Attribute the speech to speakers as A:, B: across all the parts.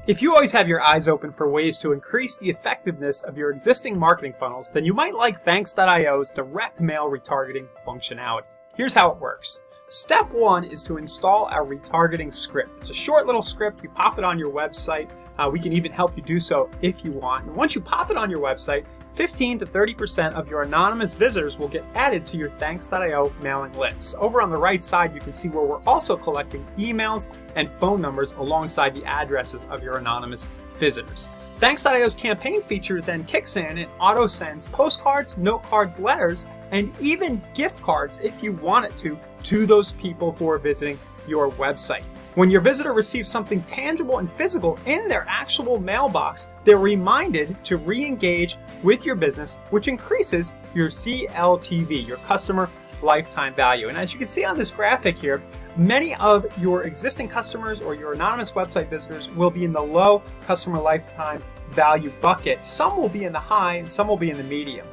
A: If you always have your eyes open for ways to increase the effectiveness of your existing marketing funnels, then you might like Thanks.io's direct mail retargeting functionality. Here's how it works. Step one is to install our retargeting script. It's a short little script. You pop it on your website. We can even help you do so if you want. And once you pop it on your website, 15 to 30% of your anonymous visitors will get added to your Thanks.io mailing lists. Over on the right side, you can see where we're also collecting emails and phone numbers alongside the addresses of your anonymous visitors. Thanks.io's campaign feature then kicks in and auto sends postcards, note cards, letters, and even gift cards if you want it to those people who are visiting your website. When your visitor receives something tangible and physical in their actual mailbox, they're reminded to re-engage with your business, which increases your CLTV, your customer lifetime value. And as you can see on this graphic here, many of your existing customers or your anonymous website visitors will be in the low customer lifetime value bucket. Some will be in the high and some will be in the medium.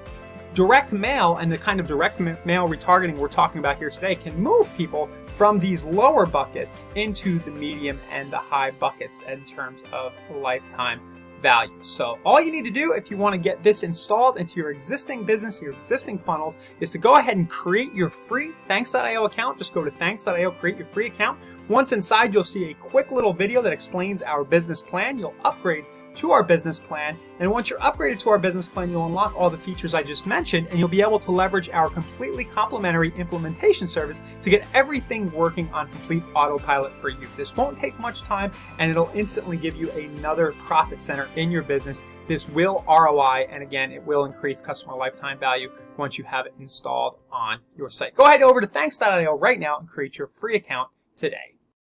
A: Direct mail and the kind of direct mail retargeting we're talking about here today can move people from these lower buckets into the medium and the high buckets in terms of lifetime value. So all you need to do if you want to get this installed into your existing business, your existing funnels, is to go ahead and create your free Thanks.io account. Just go to Thanks.io, create your free account. Once inside, you'll see a quick little video that explains our business plan. You'll upgrade to our business plan, and once you're upgraded to our business plan, you'll unlock all the features I just mentioned, and you'll be able to leverage our completely complimentary implementation service to get everything working on complete autopilot for you. This won't take much time, and it'll instantly give you another profit center in your business. This will ROI, and again, it will increase customer lifetime value once you have it installed on your site. Go ahead over to Thanks.io right now and create your free account today.